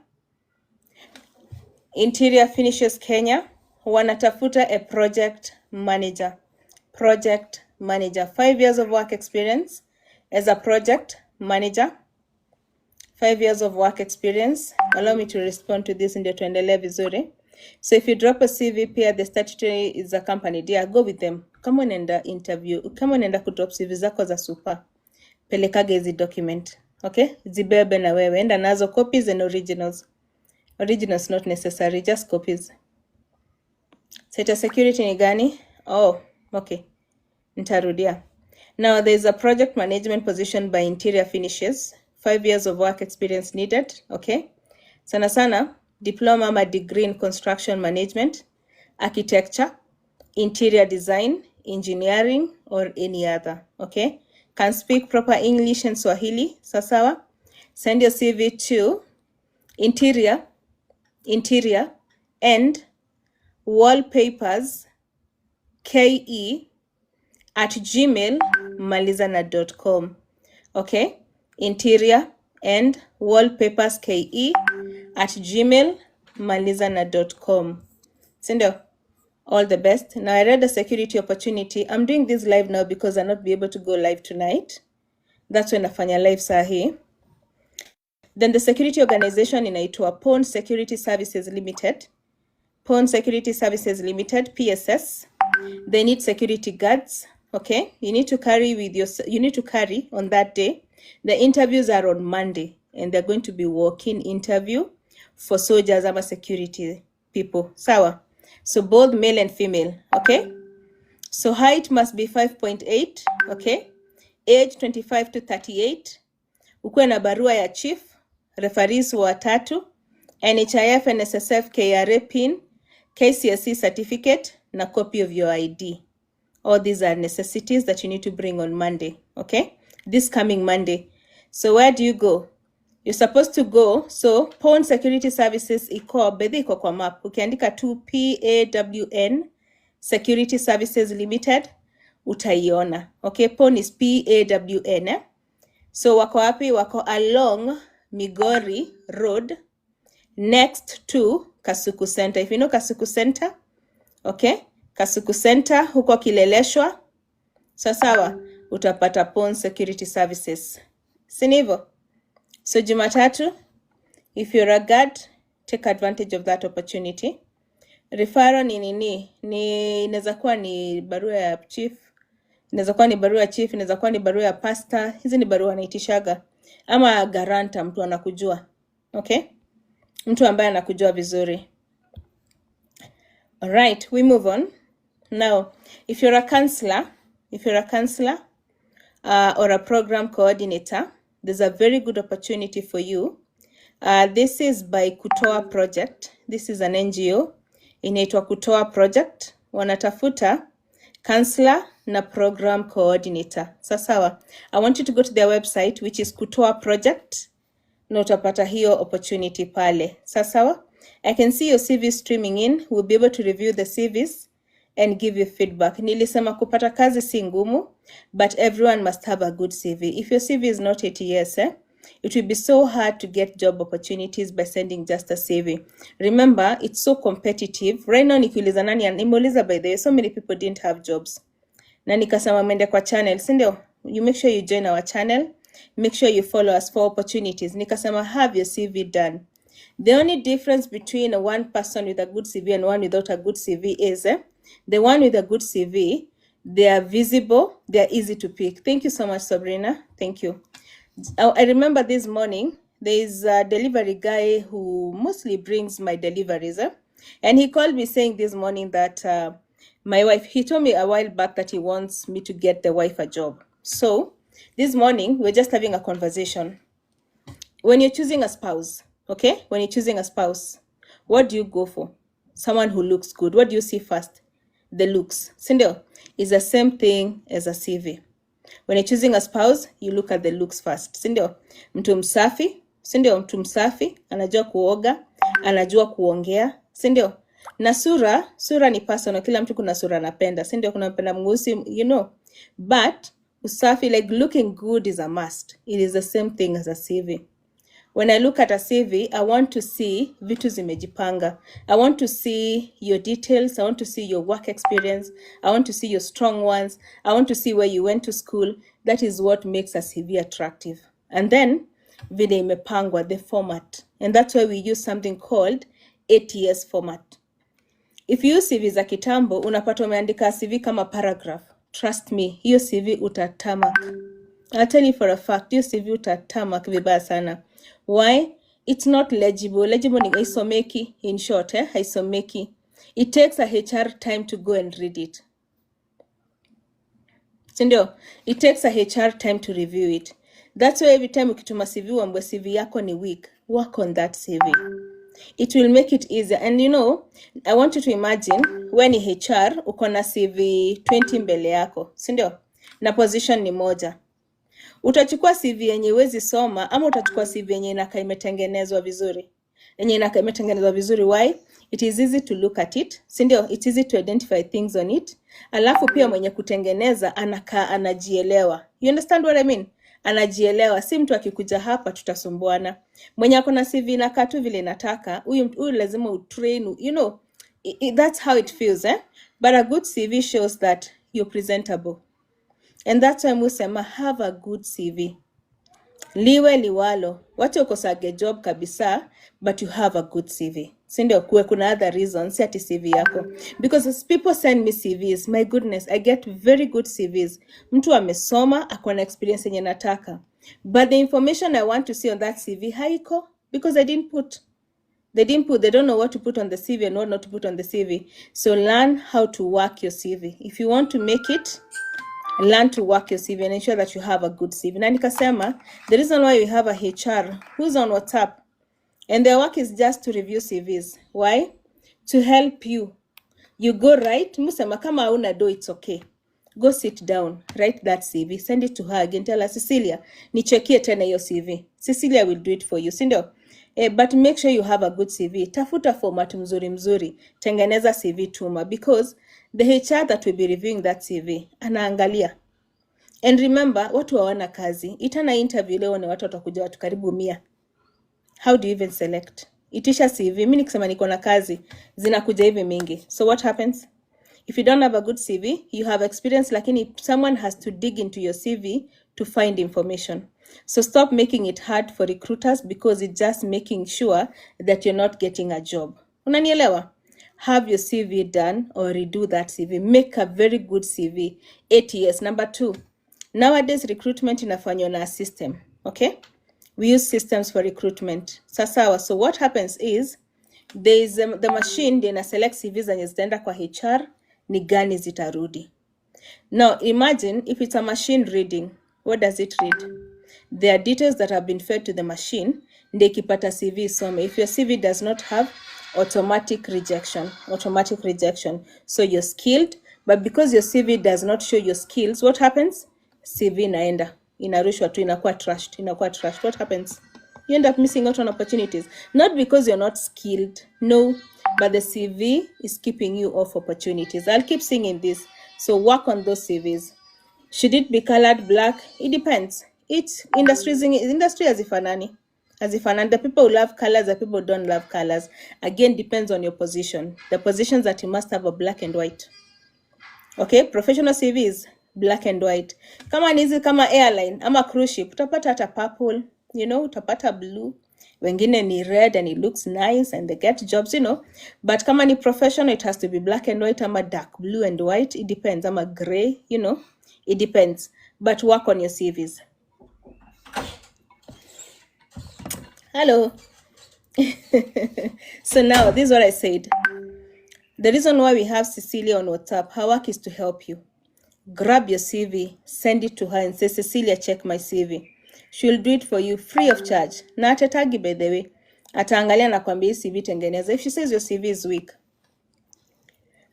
Wanatafuta a project manager. 5 years of work experience as a project manager. 5 years of work experience. Allow me to respond to this ndio tuendelee vizuri. So if you drop a CV pia, the statutory is accompanied. Yeah, go with them. Kama unaenda interview, kama unaenda kudrop CV zako za super, pelekage hizi document. Okay? Zibebe na wewe. Enda nazo copies and originals. Originals not necessary, just copies. Site security ni gani? Oh, okay. Nitarudia. Now there's a project management position by Interior Finishes. 5 years of work experience needed. Okay? Sana diploma ama degree in construction management, architecture, interior design, engineering, or any other. Okay? Can speak proper English and Swahili. Sasawa? Send your CV to interior and wallpaperske@gmail.com. Okay, interior and wallpaperske@gmail.com. Sindio? All the best. Now I read the security opportunity. I'm doing this live now because I'll not be able to go live tonight. That's when nafanya live saa hii. Then the security organization inaitwa Pawn Security Services Limited. Pawn Security Services Limited, PSS. They need security guards. Okay, you need to carry on that day. The interviews are on Monday, and they're going to be walk-in interview for soldiers ama security people. Sawa. So both male and female. Okay. So height must be 5.8. Okay. Age 25 to 38. Ukuwe na barua ya chief, referees watatu, NHIF, NSSF, KRA pin, KCSE certificate, na copy of your ID. All these are necessities that you need to bring on Monday. Okay. This coming Monday. So where do you go? You're supposed to go. So Pawn Security Services iko kwa map. Ukiandika tu PAWN Security Services Limited utaiona. Okay, Pawn is PAWN. So wako wapi? Wako along Migori Road next to Kasuku Center. If you know Kasuku Center, okay? Kasuku Center huko Kileleshwa. Sawa, utapata Pawn Security Services. Sinivo? So Jumatatu, if you're a guard, take advantage of that opportunity. Referral ni inaweza kuwa ni barua ya chief, inaweza kuwa ni barua ya chief, inaweza kuwa ni barua ya pastor. Hizi ni barua anaitishaga. Ama garanta, mtu anakujua. Okay? Mtu ambaye anakujua vizuri. All right, we move on. Now, if you're a counselor, or a program coordinator, there's a very good opportunity for you. This is by Kutoa Project. This is an NGO. Inaitwa Kutoa Project. Wanatafuta counselor na program coordinator. Sawa. I want you to go to their website, which is Kutoa Project. Na utapata hiyo opportunity pale. Sawa. I can see your CV streaming in. We'll be able to review the CVs and give you feedback. Nilisema kupata kazi si ngumu, but everyone must have a good CV. If your CV is not ATS, it will be so hard to get job opportunities by sending just a CV. Remember, it's so competitive. Right now, nikiuliza nani, nimeuliza by the way, so many people didn't have jobs. Na nikasema mwende kwa channel, sindio? You make sure you join our channel. Make sure you follow us for opportunities. Nikasema have your CV done. The only difference between one person with a good CV and one without a good CV is the one with a good CV, they are visible, they are easy to pick. Thank you so much, Sabrina. Thank you. I remember this morning, there is a delivery guy who mostly brings my deliveries. And he called me saying this morning that my wife, he told me a while back that he wants me to get the wife a job. So this morning, we're just having a conversation. When you're choosing a spouse, okay? When you're choosing a spouse, what do you go for? Someone who looks good. What do you see first? The looks. Sindio? It's the same thing as a CV. When you're choosing a spouse, you look at the looks first. Sindio? Mtu msafi. Sindio? Mtu msafi. Anajua kuoga. Anajua kuongea. Sindio? Na sura ni personal. Kila mtu kuna sura anapenda. Sindio? Kuna mpenda mweusi, you know. But usafi, like looking good is a must. It is the same thing as a CV. When I look at a CV, I want to see vitu zimejipanga. I want to see your details. I want to see your work experience. I want to see your strong ones. I want to see where you went to school. That is what makes a CV attractive. And then, vile imepangwa, the format. And that's why we use something called ATS format. If you use CV za kitambo, unapata umeandika CV kama paragraph. Trust me, hiyo CV utatamak. I'll tell you for a fact, hiyo CV utatamak vibaya sana. Why? It's not legible. Legible ni haisomeki, in short, haisomeki. It takes a HR time to go and read it. Sindio? It takes a HR time to review it. That's why every time ukituma CV uambwe CV yako ni weak, work on that CV. It will make it easier. And you know, I want you to imagine when ni HR uko na CV 20 mbele yako, sindio? Na position ni moja. Utachukua CV yenye huwezi soma ama utachukua CV yenye inakaa imetengenezwa vizuri? yenye imetengenezwa vizuri. Why? It is easy to look at it, si ndio? It's easy to identify things on it. Alafu pia mwenye kutengeneza anakaa anajielewa. You understand what I mean? Anajielewa, si mtu akikuja hapa tutasumbuana. Mwenye ako na CV inakaa tu vile inataka, huyu lazima utrain, you know, that's how it feels, eh? But a good CV shows that you're presentable. And that's why musema have a good CV. Liwe liwalo, wacha ukosage job kabisa, but you have a good CV. Si ndio? Kuwe kuna other reasons, si ati CV yako. Because as people send me CVs, my goodness, I get very good CVs. Mtu amesoma, ako na experience yenye nataka. But the information I want to see on that CV haiko, because they don't know what to put on the CV and what not to put on the CV. So learn how to work your CV. If you want to make it, learn to work your CV and ensure that you have a good CV. Na nikasema, the reason why we have a HR who's on WhatsApp and their work is just to review CVs. Why? To help you. You go right, musema kama hauna do, it's okay. Go sit down, write that CV, send it to her again, tell her, Cecilia, nichekie tena hiyo CV. Cecilia will do it for you, si ndio? But make sure you have a good CV. Tafuta format mzuri, tengeneza CV tuma, because the HR that will be reviewing that CV anaangalia. And remember, watu hawana kazi. Itana interview leo ni watu watakuja watu karibu 100. How do you even select? Itisha CV. Mimi nikisema niko na kazi, zinakuja hivi mingi. So what happens? If you don't have a good CV, you have experience, lakini someone has to dig into your CV to find information. So stop making it hard for recruiters, because it's just making sure that you're not getting a job. Unanielewa? Have your CV done or redo that CV. Make a very good CV. 8 years. Number 2, nowadays recruitment inafanywa na system. Okay? We use systems for recruitment. Sasawa. So what happens is, there is the machine ina select CVs zenye zitaenda kwa HR, ni gani zitarudi. Now imagine if it's a machine reading, what does it read? There are details that have been fed to the machine, ndio ikipata CV some. If your CV does not have automatic rejection. So you're skilled, but because your CV does not show your skills, what happens? CV inaenda, inarushwa tu, inakuwa trashed. What happens? You end up missing out on opportunities. Not because you're not skilled, no, but the CV is keeping you off opportunities. I'll keep singing this. So work on those CVs. Should it be colored black? It depends. Each industry hazifanani. The people who love colors, the people who don't love colors. Again, depends on your position. The positions that you must have are black and white. Okay, professional CVs, black and white. Kama nizi kama airline, ama cruise ship, utapata hata purple, you know, utapata blue. Wengine ni red and it looks nice and they get jobs, you know. But kama ni professional, it has to be black and white, ama dark blue and white. It depends, ama gray, you know. It depends. But work on your CVs. Hello. So now, this is what I said. The reason why we have Cecilia on WhatsApp, her work is to help you. Grab your CV, send it to her and say, Cecilia, check my CV. She'll do it for you free of charge. Na atatagi, by the way. Ataangalia na kuambia CV tengeneza. If she says your CV is weak,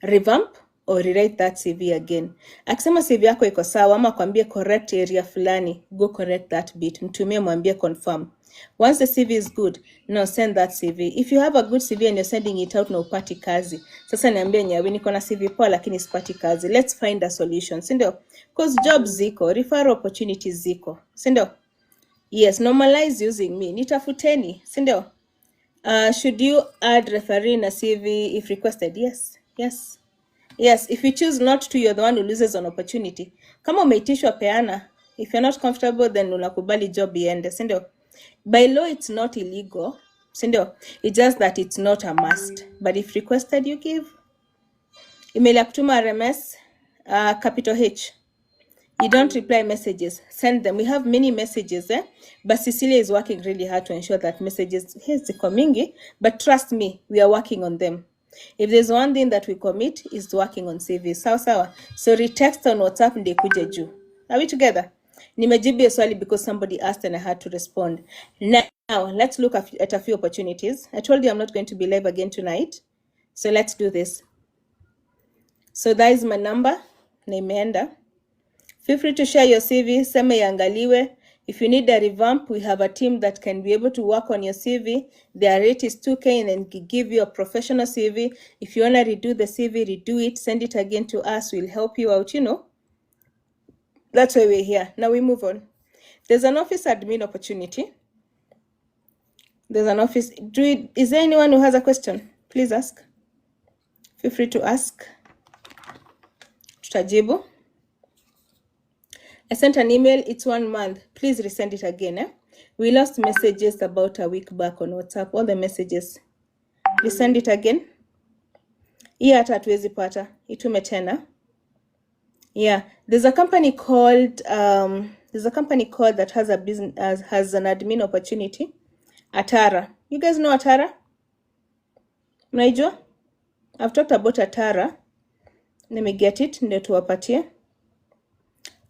revamp or rewrite that CV again. Akisema CV yako iko sawa, ama kwambie correct area fulani, go correct that bit. Mtumie mwambie confirm. Once the CV is good, now send that CV. If you have a good CV and you're sending it out na upati kazi, sasa niambie nyawe, niko na CV poa lakini sipati kazi. Let's find a solution, si ndio? Because jobs ziko, referral opportunities ziko, si ndio? Yes, normalize using me. Nitafuteni, si ndio? Should you add referee na CV if requested? Yes, if you choose not to, you're the one who loses an opportunity. Kama umeitishwa peana, if you're not comfortable, then unakubali job iende, si ndio? By law, it's not illegal, si ndio? It's just that it's not a must. But if requested, you give. Email ya kutuma RMS, capital H. You don't reply messages, send them. We have many messages, but Cecilia is working really hard to ensure that messages, ziko mingi, but trust me, we are working on them. If there's one thing that we commit, is working on CV. Sawa. So retext on WhatsApp ndio kuje juu. Are we together? Nimejibu hiyo swali because somebody asked and I had to respond. Now, let's look at a few opportunities. I told you I'm not going to be live again tonight. So let's do this. So that is my number. Na imeenda. Feel free to share your CV. Sema iangaliwe. If you need a revamp, we have a team that can be able to work on your CV. Their rate is 2K and then give you a professional CV. If you want to redo the CV, redo it, send it again to us. We'll help you out, That's why we're here. Now we move on. There's an office admin opportunity. There's an office. Is there anyone who has a question? Please ask. Feel free to ask. Tutajibu. I sent an email. It's 1 month. Please resend it again. We lost messages about a week back on WhatsApp. All the messages. Resend it again. Hii hata hatuwezi pata. Itume tena. Yeah, there's a company called that has a business has an admin opportunity. Atara. You guys know Atara? Mnaijua? I've talked about Atara. Let me get it. Ndio tuwapatie.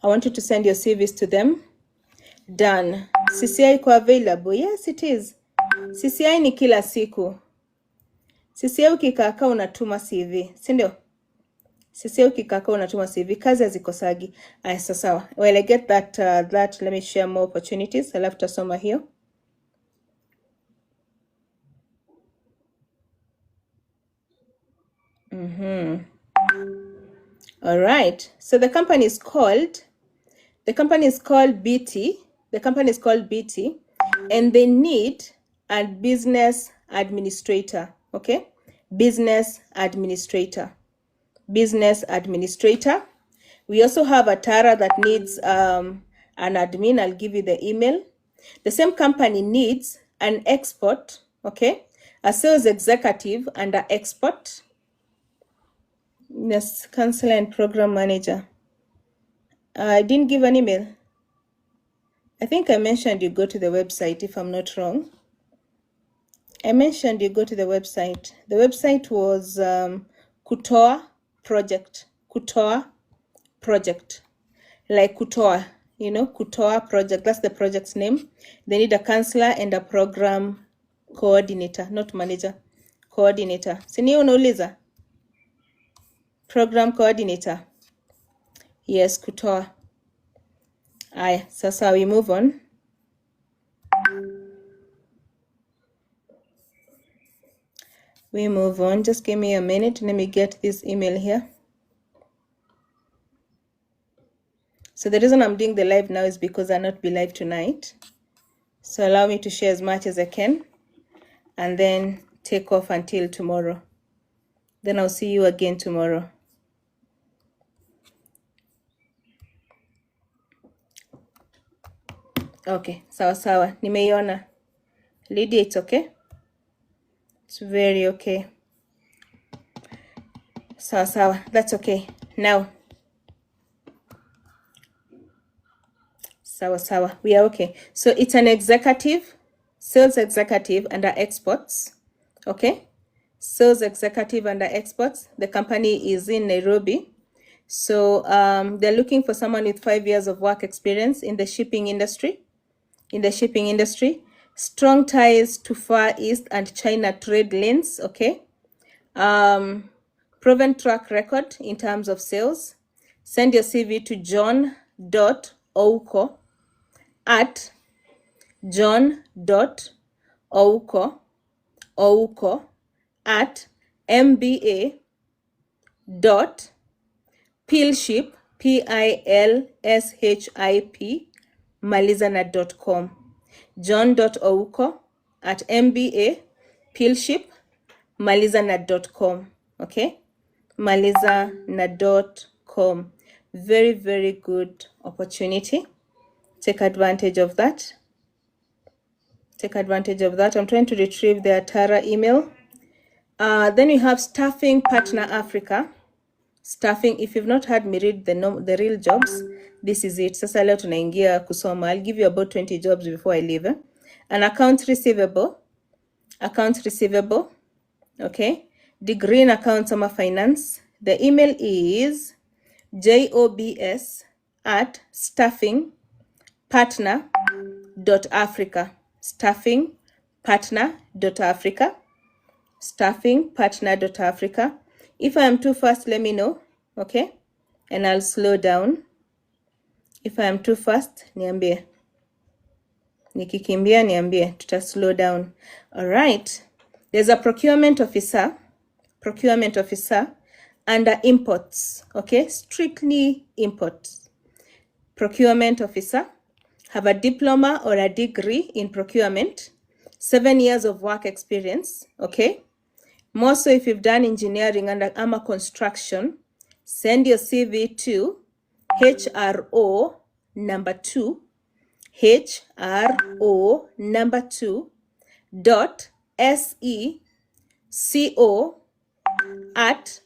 I want you to send your CVs to them. Done. CCI iko available. Yes, it is. CCI ni kila siku. CCI ukikaka unatuma CV. Si ndio? CCI ukikaka unatuma CV. Kazi hazikosagi. Aya, sawa. Well, I get that. Let me share more opportunities. Alafu tutasoma hiyo. All right. So the company is called BT. The company is called BT, and they need a business administrator. Okay, business administrator. Business administrator. We also have a Tara that needs an admin. I'll give you the email. The same company needs an export. Okay, a sales executive and an export. Yes, counselor and program manager. I didn't give an email. I think I mentioned you go to the website, if I'm not wrong. I mentioned you go to the website. The website was Kutoa Project. Kutoa Project. Like Kutoa, Kutoa Project. That's the project's name. They need a counselor and a program coordinator, not manager. Coordinator. Sini unauliza? Program coordinator. Yes, Kutoa. Aya, sasa we move on. We move on. Just give me a minute. Let me get this email here. So the reason I'm doing the live now is because I'll not be live tonight. So allow me to share as much as I can and then take off until tomorrow. Then I'll see you again tomorrow. Okay, sawa. Nimeiona. Lydia, it's okay? It's very okay. Sawa. That's okay. Now. Sawa. We are okay. So it's an executive, sales executive under exports. Okay? Sales executive under exports. The company is in Nairobi. So they're looking for someone with 5 years of work experience in the shipping industry. Strong ties to Far East and China trade lanes. Okay? Proven track record in terms of sales. Send your CV to john.ouko@mba.pilship malizana.com. john.ouko@mba.pilship malizana.com. Okay, malizana.com. Very, very good opportunity. Take advantage of that. I'm trying to retrieve the Atara email. Then we have Staffing Partner Africa. Staffing, if you've not had me read the real jobs, this is it. Sasa leo tunaingia kusoma. I'll give you about 20 jobs before I leave. An account receivable. Okay. Degree in accounts or finance. The email is jobs@staffingpartner.africa. staffingpartner.africa. If I am too fast, let me know, okay? And I'll slow down. If I am too fast, niambie. Nikikimbia niambie, tuta slow down. All right. There's a procurement officer under imports, okay? Strictly imports. Procurement officer, have a diploma or a degree in procurement, 7 years of work experience, okay? More so if you've done engineering and AMA construction, send your CV to HRO number 2 dot SECO at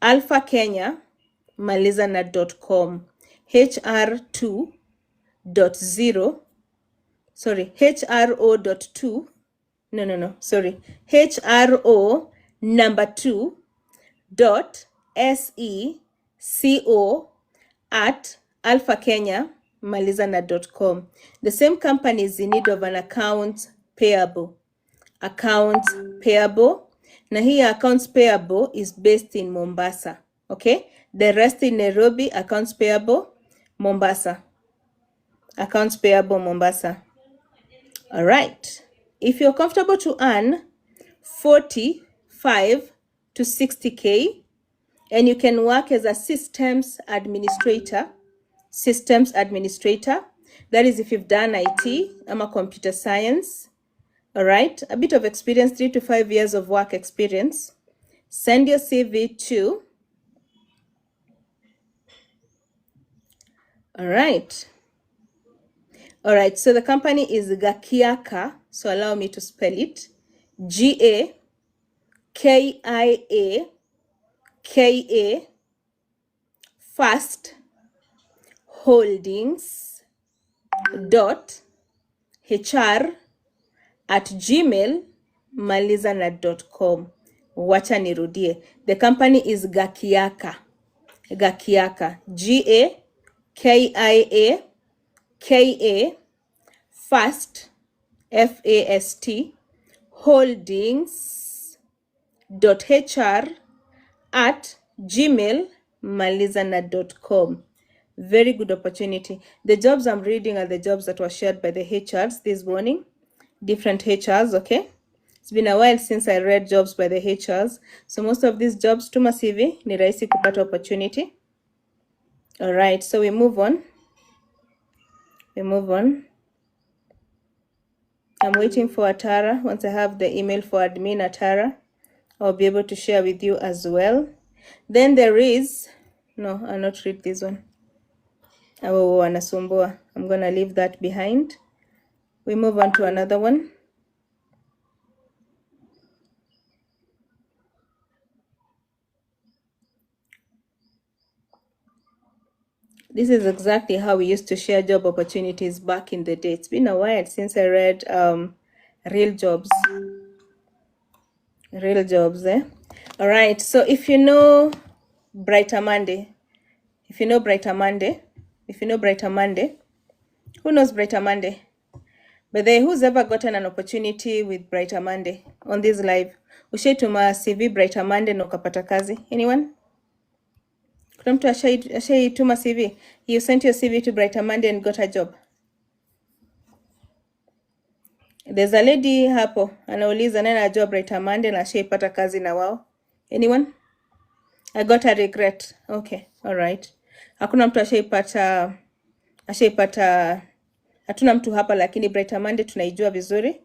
alphakenya.com. HR2 dot 0 sorry HRO dot 2 HRO number 2 dot SECO at alphakenya.com. The same company is in need of an accounts payable. Na hii accounts payable is based in Mombasa, okay? The rest in Nairobi, accounts payable Mombasa. Accounts payable Mombasa. All right. If you're comfortable to earn 45 to 60K, and you can work as a systems administrator, that is if you've done IT, I'm a computer science, all right, a bit of experience, 3 to 5 years of work experience, send your CV to, all right, so the company is Gakiaka, so allow me to spell it, GAKIAKA Fast Holdings .hr at gmail.com. Wacha nirudie. The company is Gakiaka. GAKIAKA Fast FAST Holdings .hr at gmail.com. Very good opportunity. The jobs I'm reading are the jobs that were shared by the HRs this morning. Different HRs, okay? It's been a while since I read jobs by the HRs. So most of these jobs, tuma CV, ni rahisi kupata opportunity. All right, so we move on. I'm waiting for Atara. Once I have the email for admin Atara, I'll be able to share with you as well. Then there is, no, I'll not read this one. Wanasumbua. I'm going to leave that behind. We move on to another one. This is exactly how we used to share job opportunities back in the day. It's been a while since I read real jobs. All right, so if you know Brighter Monday, who knows Brighter Monday? But who's ever gotten an opportunity with Brighter Monday on this live? Ushaituma CV Brighter Monday na ukapata kazi? Anyone? Kuna mtu ashaituma CV? You sent your CV to Brighter Monday and got a job? There's a lady hapo anauliza nani anajua Brighter Monday na ashaipata kazi na wao. Anyone? I got a regret. Okay, all right. Hakuna mtu ashaipata, hatuna mtu hapa lakini Brighter Monday tunaijua vizuri.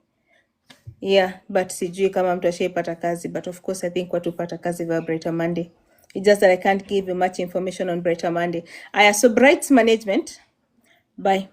Yeah, but sijui kama mtu ashaipata kazi, but of course I think watu pata kazi vya Brighter Monday. It's just that I can't give you much information on Brighter Monday. So Brights Management. Bye.